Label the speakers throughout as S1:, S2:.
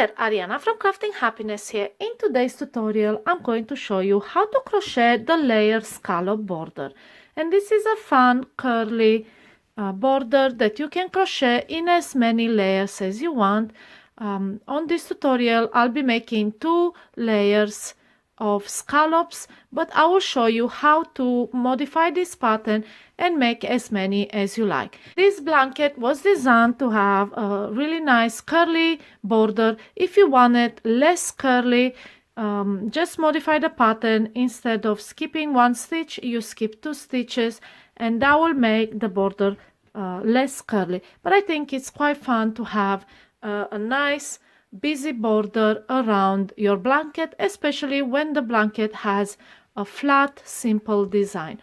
S1: there, Ariana from Crafting Happiness here. In today's tutorial, I'm going to show you how to crochet the layered scallop border. And this is a fun curly border that you can crochet in as many layers as you want. On this tutorial, I'll be making 2 layers of scallops, but I will show you how to modify this pattern and make as many as you like. This blanket was designed to have a really nice curly border. If you want it less curly, just modify the pattern. Instead of skipping 1 stitch, you skip 2 stitches, and that will make the border less curly. But I think it's quite fun to have a nice busy border around your blanket, especially when the blanket has a flat, simple design.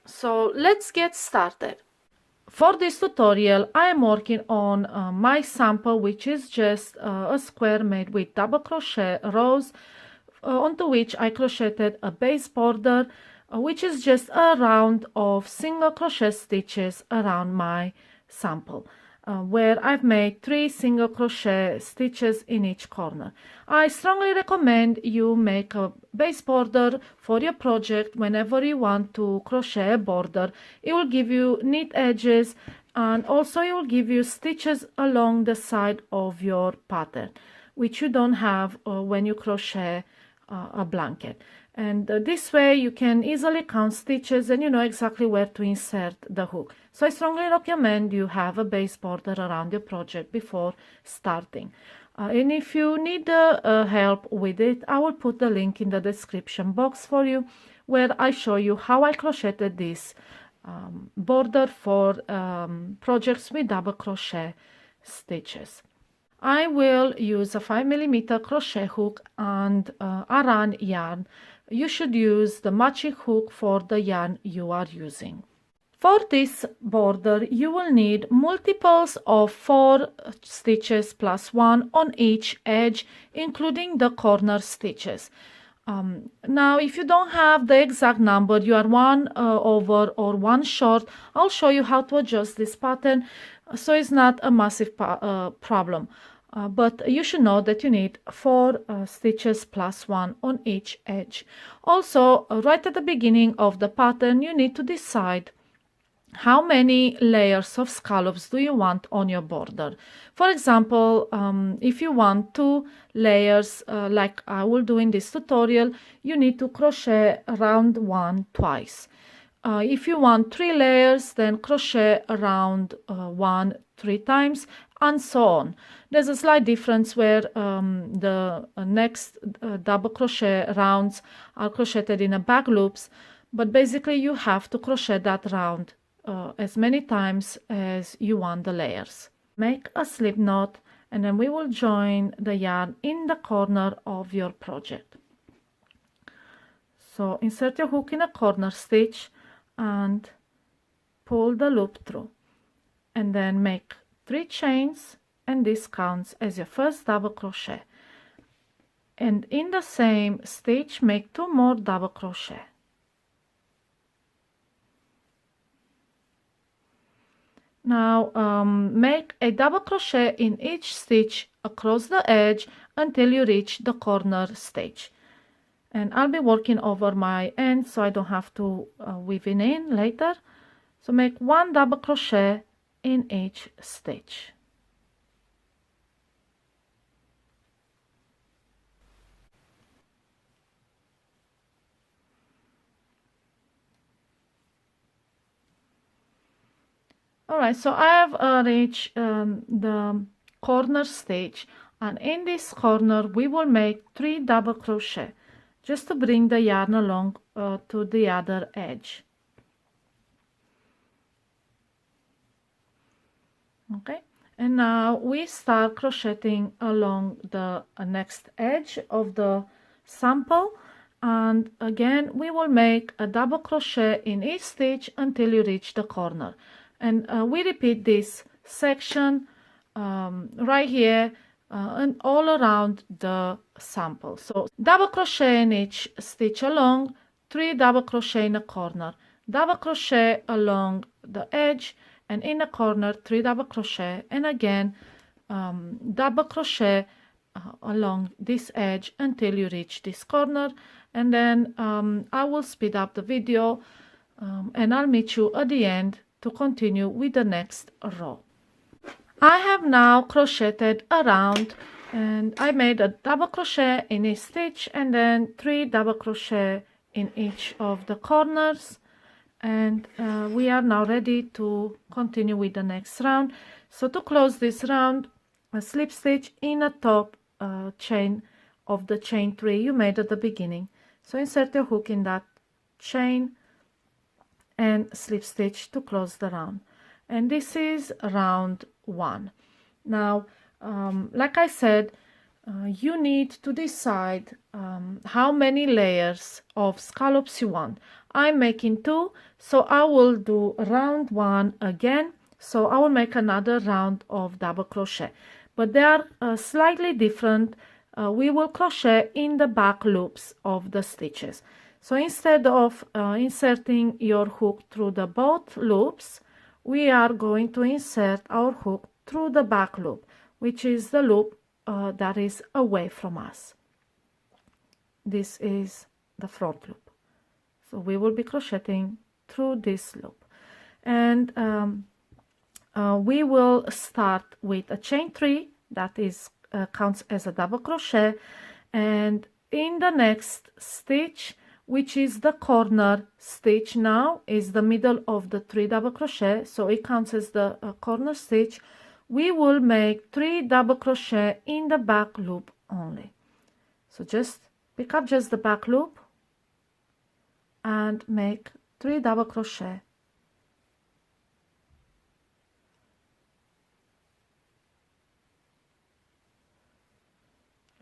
S1: So let's get started. For this tutorial, I am working on my sample, which is just a square made with double crochet rows, onto which I crocheted a base border, which is just a round of single crochet stitches around my sample, where I've made 3 single crochet stitches in each corner. I strongly recommend you make a base border for your project whenever you want to crochet a border. It will give you neat edges, and also it will give you stitches along the side of your pattern, which you don't have when you crochet a blanket. And this way you can easily count stitches and you know exactly where to insert the hook. So I strongly recommend you have a base border around your project before starting. And if you need help with it, I will put the link in the description box for you, where I show you how I crocheted this border for projects with double crochet stitches. I will use a 5mm crochet hook and Aran yarn. You should use the matching hook for the yarn you are using. For this border, you will need multiples of 4 stitches plus 1 on each edge, including the corner stitches. Now, if you don't have the exact number, you are 1 over or 1 short, I'll show you how to adjust this pattern, so it's not a massive problem. But you should know that you need 4 stitches plus 1 on each edge. Also, right at the beginning of the pattern, you need to decide how many layers of scallops do you want on your border. For example, if you want 2 layers, like I will do in this tutorial, you need to crochet round 1 twice. If you want 3 layers, then crochet around 1 3 times, and so on. There's a slight difference where the next double crochet rounds are crocheted in a back loops, but basically you have to crochet that round as many times as you want the layers. Make a slip knot, and then we will join the yarn in the corner of your project. So insert your hook in a corner stitch and pull the loop through, and then make 3 chains, and this counts as your first double crochet. And in the same stitch, make 2 more double crochet. Now make a double crochet in each stitch across the edge until you reach the corner stitch. And I'll be working over my end so I don't have to weave it in later. So make 1 double crochet in each stitch. Alright, so I have reached the corner stitch, and in this corner we will make 3 double crochet just to bring the yarn along to the other edge. Okay, and now we start crocheting along the next edge of the sample, and again we will make a double crochet in each stitch until you reach the corner. And we repeat this section right here and all around the sample. So double crochet in each stitch along, 3 double crochet in a corner, double crochet along the edge, and in the corner 3 double crochet, and again double crochet along this edge until you reach this corner, and then I will speed up the video and I'll meet you at the end to continue with the next row. I have now crocheted around, and I made a double crochet in each stitch and then 3 double crochet in each of the corners, and we are now ready to continue with the next round. So to close this round, a slip stitch in a top chain of the chain 3 you made at the beginning. So insert your hook in that chain and slip stitch to close the round, and this is round 1. Now like I said, you need to decide how many layers of scallops you want. I'm making 2, so I will do round 1 again. So I will make another round of double crochet, but they are slightly different. We will crochet in the back loops of the stitches. So instead of inserting your hook through the both loops, we are going to insert our hook through the back loop, which is the loop that is away from us. This is the front loop. So we will be crocheting through this loop, and we will start with a chain 3 that is counts as a double crochet, and in the next stitch, which is the corner stitch, now is the middle of the 3 double crochet, so it counts as the corner stitch. We will make 3 double crochet in the back loop only. So just pick up just the back loop and make 3 double crochet.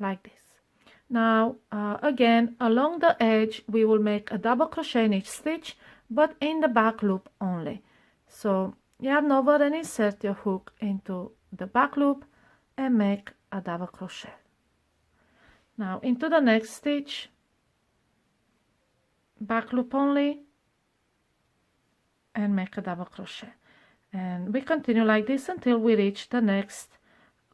S1: Like this. Now again, along the edge we will make a double crochet in each stitch, but in the back loop only. So yarn over and insert your hook into the back loop and make a double crochet. Now into the next stitch, back loop only, and make a double crochet, and we continue like this until we reach the next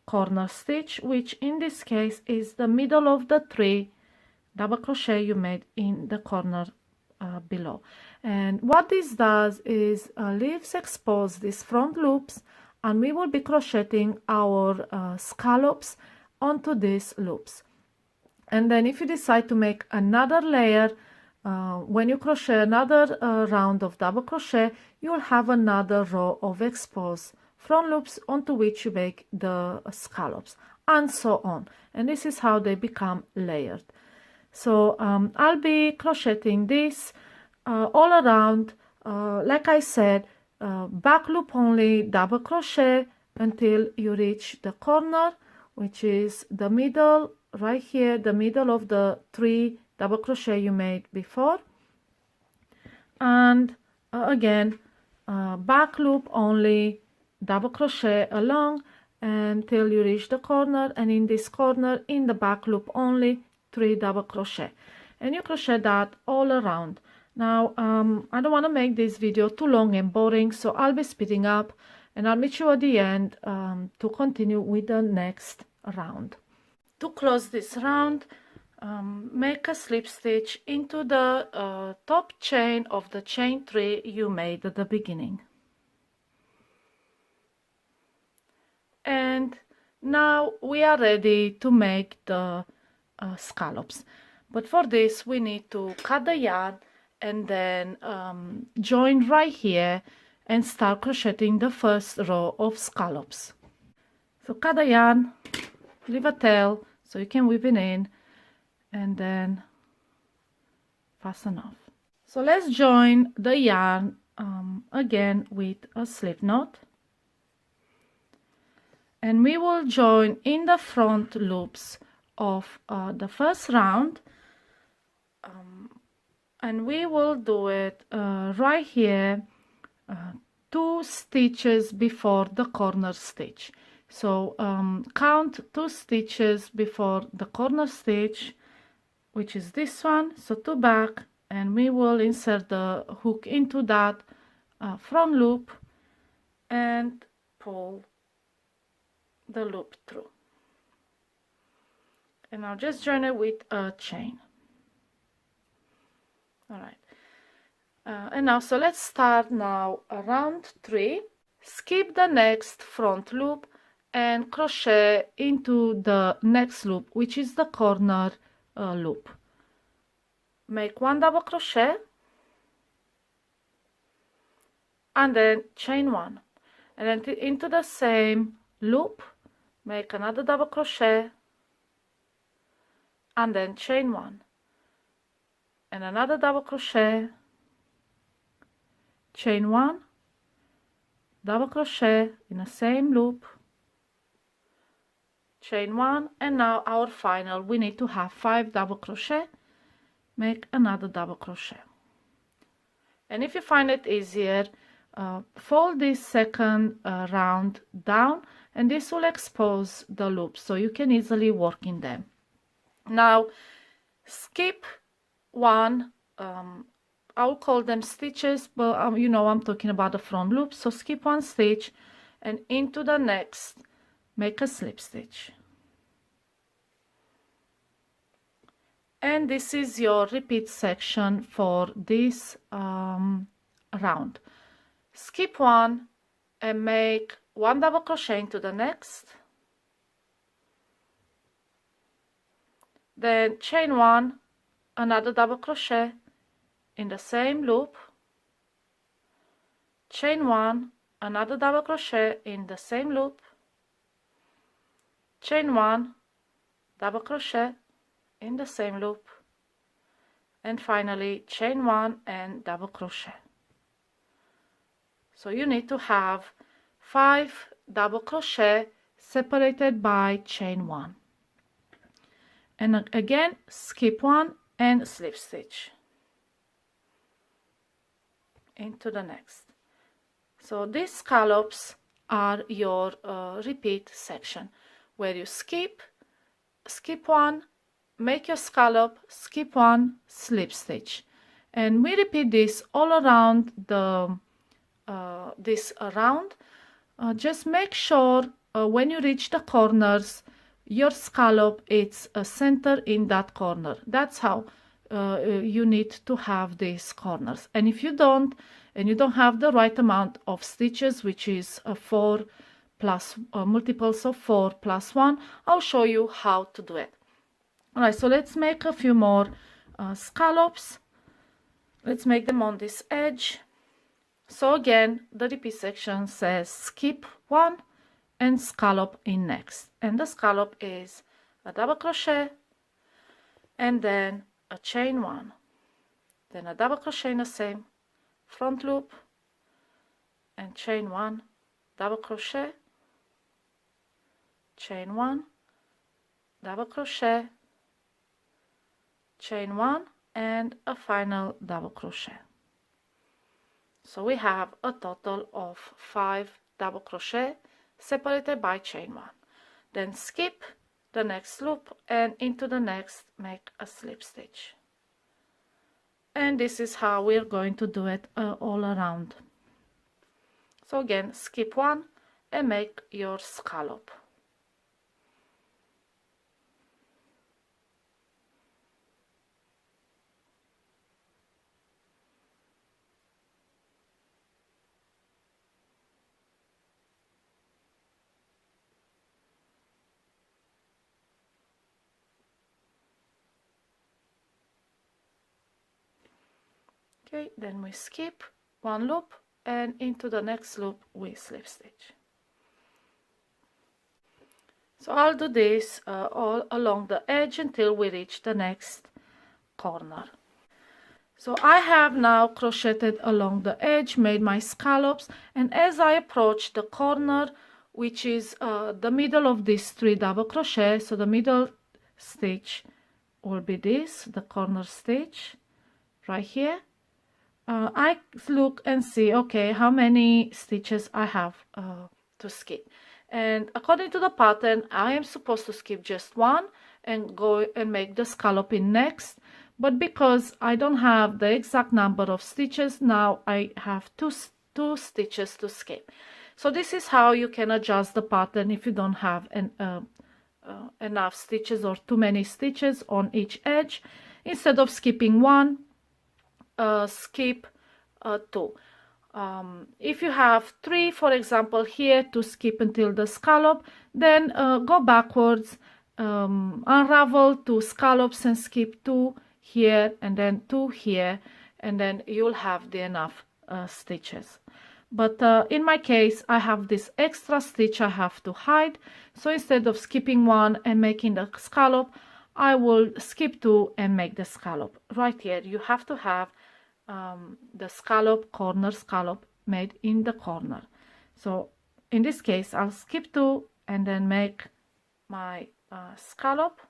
S1: corner stitch, which in this case is the middle of the 3 double crochet you made in the corner below. And what this does is leaves exposed these front loops, and we will be crocheting our scallops onto these loops. And then if you decide to make another layer, when you crochet another round of double crochet, you'll have another row of exposed front loops onto which you make the scallops, and so on. And this is how they become layered. So I'll be crocheting this all around, like I said, back loop only, double crochet until you reach the corner, which is the middle right here, the middle of the 3 double crochet you made before, and again back loop only, double crochet along until you reach the corner, and in this corner in the back loop only 3 double crochet, and you crochet that all around. Now I don't want to make this video too long and boring, so I'll be speeding up, and I'll meet you at the end to continue with the next round. To close this round, make a slip stitch into the top chain of the chain 3 you made at the beginning. And now we are ready to make the scallops, but for this we need to cut the yarn and then join right here and start crocheting the first row of scallops. So cut the yarn, leave a tail so you can weave it in, and then fasten off. So let's join the yarn again with a slip knot, and we will join in the front loops of the first round, and we will do it right here, 2 stitches before the corner stitch. So count 2 stitches before the corner stitch, which is this one, so 2 back, and we will insert the hook into that front loop and pull the loop through. and now just join it with a chain. All right, and now so let's start now round 3. Skip the next front loop and crochet into the next loop, which is the corner loop. Make 1 double crochet and then chain 1, and then into the same loop make another double crochet and then chain 1 and another double crochet, chain 1, double crochet in the same loop, chain 1, and now our final, we need to have 5 double crochet. Make another double crochet, and if you find it easier, fold this second round down, and this will expose the loops so you can easily work in them. Now skip 1, I'll call them stitches, but you know I'm talking about the front loop, so skip 1 stitch and into the next make a slip stitch, and this is your repeat section for this round. Skip 1 and make 1 double crochet into the next, then chain 1, another double crochet in the same loop, chain 1, another double crochet in the same loop, chain 1, double crochet in the same loop, and finally chain 1 and double crochet. So you need to have 5 double crochet separated by chain 1, and again skip 1 and slip stitch into the next. So these scallops are your repeat section where you skip 1, make your scallop, skip 1, slip stitch, and we repeat this all around the this round. Just make sure when you reach the corners your scallop is center in that corner. That's how you need to have these corners, and if you don't, and you don't have the right amount of stitches, which is 4 plus multiples of 4 plus 1, I'll show you how to do it. All right, so let's make a few more scallops. Let's make them on this edge. So again, the repeat section says skip 1 and scallop in next, and the scallop is a double crochet and then a chain 1, then a double crochet in the same front loop and chain 1, double crochet, chain 1, double crochet, chain 1, and a final double crochet. So we have a total of 5 double crochet separated by chain 1. Then skip the next loop and into the next make a slip stitch. And this is how we're going to do it all around. So again, skip 1 and make your scallop. Okay, then we skip 1 loop and into the next loop we slip stitch. So I'll do this all along the edge until we reach the next corner. So I have now crocheted along the edge, made my scallops, and as I approach the corner, which is the middle of these 3 double crochet, so the middle stitch will be this, the corner stitch right here. I look and see, okay, how many stitches I have to skip, and according to the pattern I am supposed to skip just 1 and go and make the scallop in next, but because I don't have the exact number of stitches, now I have two stitches to skip. So this is how you can adjust the pattern if you don't have enough stitches or too many stitches on each edge. Instead of skipping one, skip two. If you have three, for example, here to skip until the scallop, then go backwards, unravel two scallops and skip two here and then two here, and then you'll have the enough stitches. But in my case, I have this extra stitch I have to hide. So instead of skipping one and making the scallop, I will skip two and make the scallop. Right here, you have to have the scallop, corner scallop made in the corner. So in this case, I'll skip two and then make my scallop,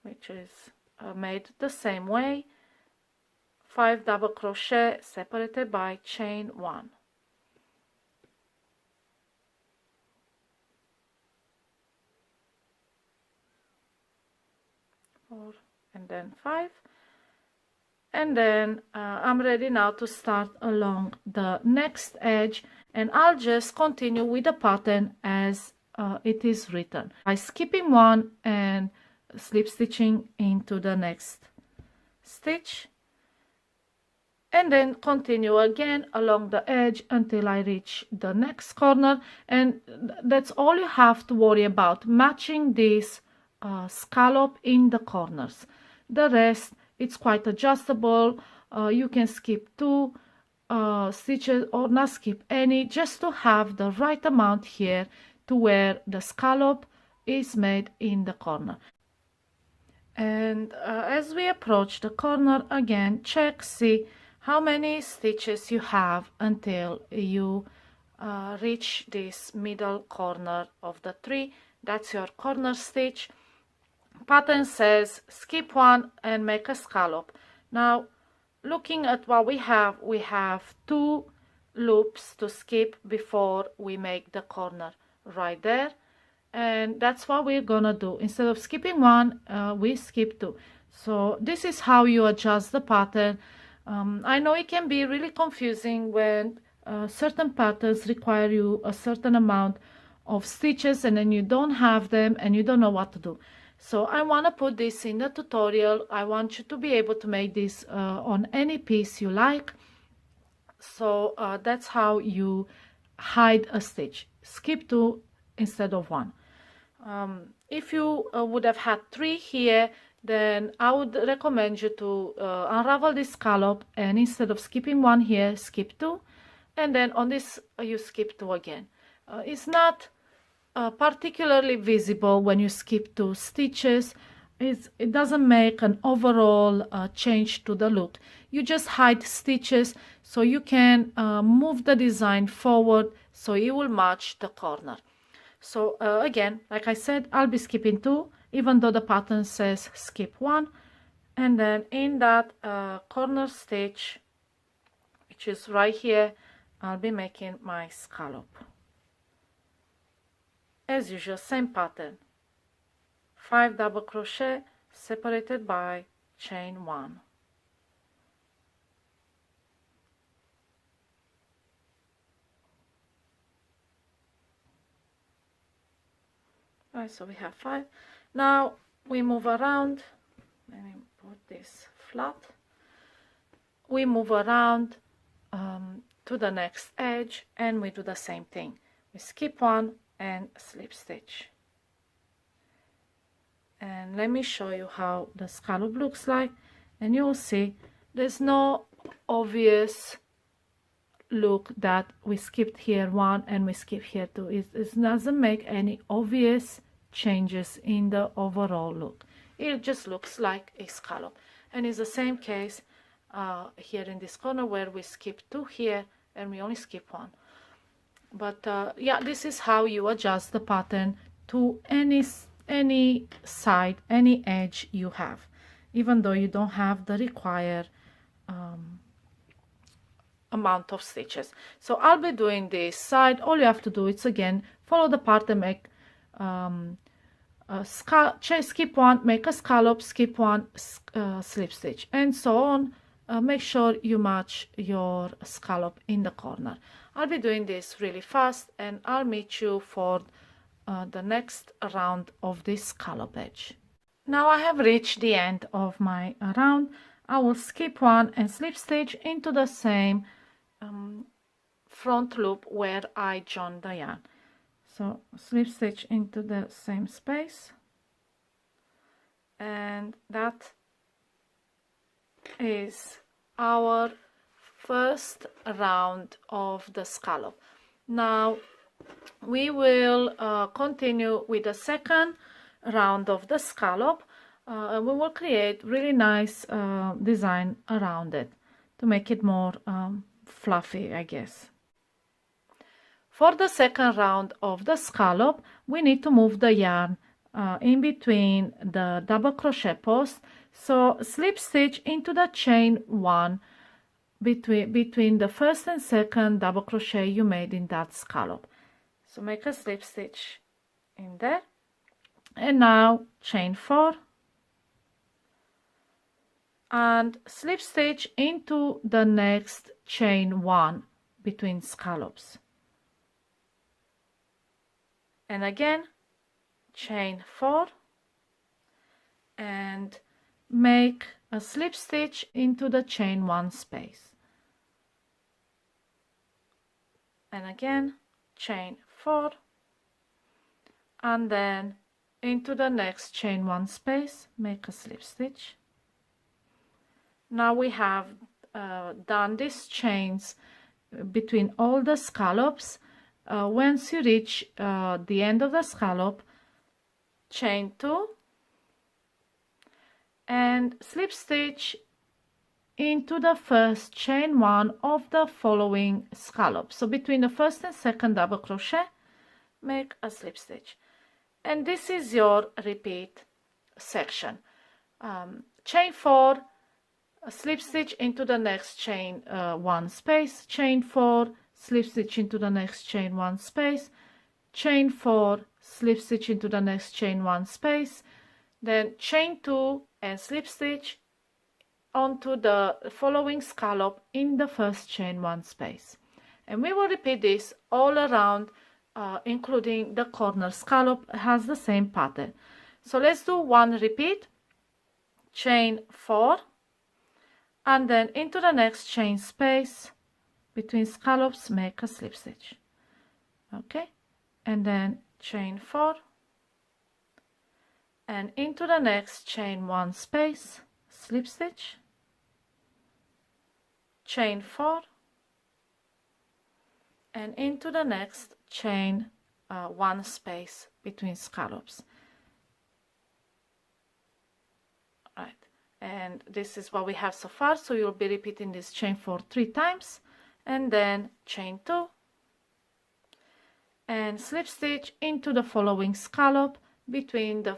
S1: which is made the same way. 5 double crochet separated by chain 1. 4 and then 5, and then I'm ready now to start along the next edge, and I'll just continue with the pattern as it is written by skipping one and slip stitching into the next stitch, and then continue again along the edge until I reach the next corner. And that's all you have to worry about, matching this scallop in the corners. The rest, it's quite adjustable. You can skip two stitches or not skip any, just to have the right amount here to where the scallop is made in the corner. And as we approach the corner again, check, see how many stitches you have until you reach this middle corner of the tree. That's your corner stitch. Pattern says skip one and make a scallop. Now looking at what we have two loops to skip before we make the corner right there, and that's what we're gonna do. Instead of skipping one, we skip two. So this is how you adjust the pattern. I know it can be really confusing when certain patterns require you a certain amount of stitches and then you don't have them and you don't know what to do. So I want to put this in the tutorial. I want you to be able to make this on any piece you like. So that's how you hide a stitch. Skip two instead of one. If you would have had three here, then I would recommend you to unravel this scallop, and instead of skipping one here, skip two, and then on this you skip two again. It's not particularly visible when you skip two stitches. It doesn't make an overall change to the look. You just hide stitches so you can move the design forward so it will match the corner. So again, like I said, I'll be skipping two, even though the pattern says skip one, and then in that corner stitch, which is right here, I'll be making my scallop. As usual, same pattern, 5 double crochet separated by chain 1. Right, so we have 5. Now we move around. Let me put this flat. We move around to the next edge and we do the same thing. We skip one and slip stitch. And let me show you how the scallop looks like, and you'll see there's no obvious look that we skipped here one and we skip here two. It doesn't make any obvious changes in the overall look. It just looks like a scallop. And it's the same case here in this corner where we skip two here and we only skip one. But yeah, this is how you adjust the pattern to any side, any edge you have, even though you don't have the required amount of stitches. So I'll be doing this side. All you have to do is again follow the pattern, make skip one, make a scallop, skip one, slip stitch, and so on. Make sure you match your scallop in the corner. I'll be doing this really fast, and I'll meet you for the next round of this scallop edge. Now I have reached the end of my round. I will skip one and slip stitch into the same front loop where I joined the yarn. So slip stitch into the same space, and that is our first round of the scallop. Now we will continue with the second round of the scallop, and we will create really nice design around it to make it more fluffy, I guess. For the second round of the scallop, we need to move the yarn in between the double crochet post. So slip stitch into the chain 1 between the first and second double crochet you made in that scallop. So make a slip stitch in there, and now chain 4 and slip stitch into the next chain 1 between scallops, and again chain 4 and make a slip stitch into the chain 1 space, and again chain 4 and then into the next chain 1 space, make a slip stitch. Now we have done these chains between all the scallops. Once you reach the end of the scallop, chain 2 and slip stitch into the first chain 1 of the following scallop. So between the first and second double crochet, make a slip stitch, and this is your repeat section. Chain 4, a slip stitch into the next chain 1 space, chain 4, slip stitch into the next chain 1 space, chain 4, slip stitch into the next chain 1 space, then chain 2 and slip stitch onto the following scallop in the first chain 1 space. And we will repeat this all around, including the corner scallop has the same pattern. So let's do one repeat, chain 4 and then into the next chain space between scallops, make a slip stitch. Okay, and then chain 4 and into the next chain 1 space, slip stitch, chain 4 and into the next chain 1 space between scallops. Right, and this is what we have so far. So you'll be repeating this chain 4 3 times, and then chain 2 and slip stitch into the following scallop between the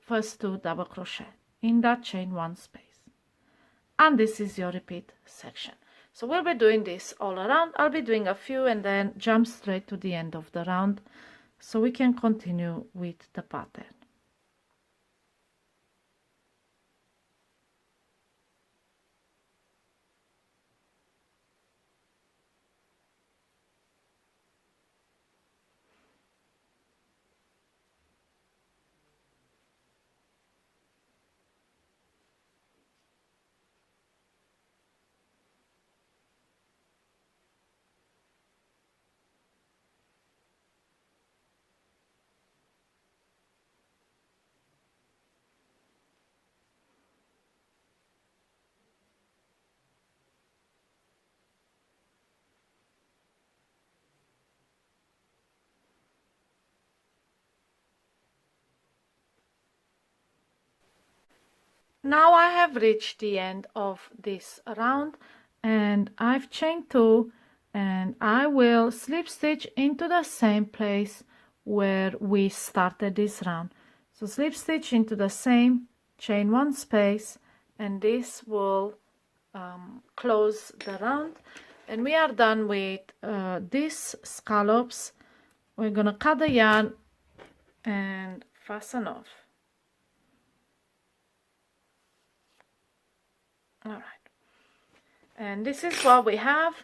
S1: first 2 double crochet in that chain 1 space, and this is your repeat section. So we'll be doing this all around. I'll be doing a few and then jump straight to the end of the round so we can continue with the pattern. Now I have reached the end of this round, and I've chained 2, and I will slip stitch into the same place where we started this round. So slip stitch into the same chain 1 space, and this will close the round, and we are done with these scallops. We're gonna cut the yarn and fasten off. All right, and this is what we have.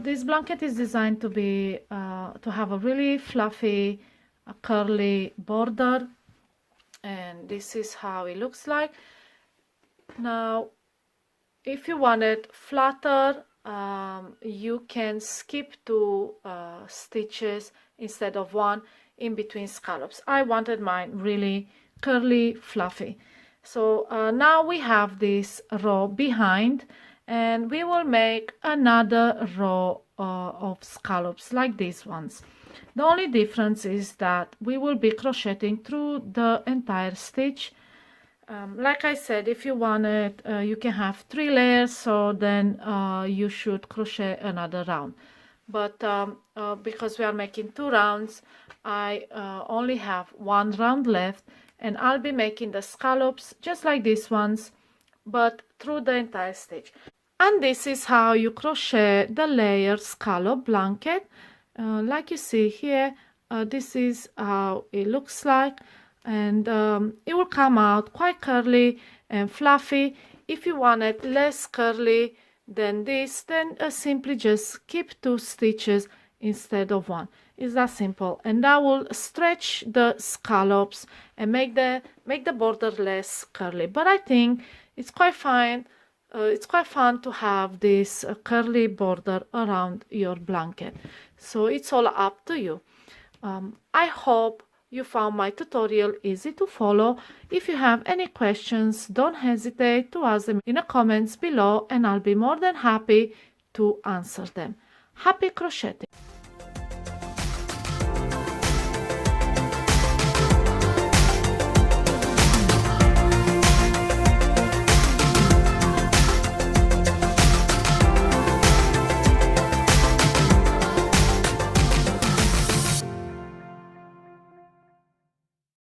S1: This blanket is designed to be to have a really fluffy a curly border, and this is how it looks like. Now if you want it flatter, you can skip 2 stitches instead of 1 in between scallops. I wanted mine really curly, fluffy. So now we have this row behind, and we will make another row of scallops like these ones. The only difference is that we will be crocheting through the entire stitch. Like I said, if you want it, you can have 3 layers, so then you should crochet another round. But because we are making 2 rounds, I only have 1 round left, and I'll be making the scallops just like these ones, but through the entire stitch. And this is how you crochet the layered scallop blanket. Like you see here, this is how it looks like, and it will come out quite curly and fluffy. If you want it less curly than this, then simply just keep 2 stitches instead of 1. It's that simple, and that will stretch the scallops and make the border less curly. But I think it's quite fine. It's quite fun to have this curly border around your blanket. So it's all up to you. I hope you found my tutorial easy to follow. If you have any questions, don't hesitate to ask them in the comments below, and I'll be more than happy to answer them. Happy crocheting!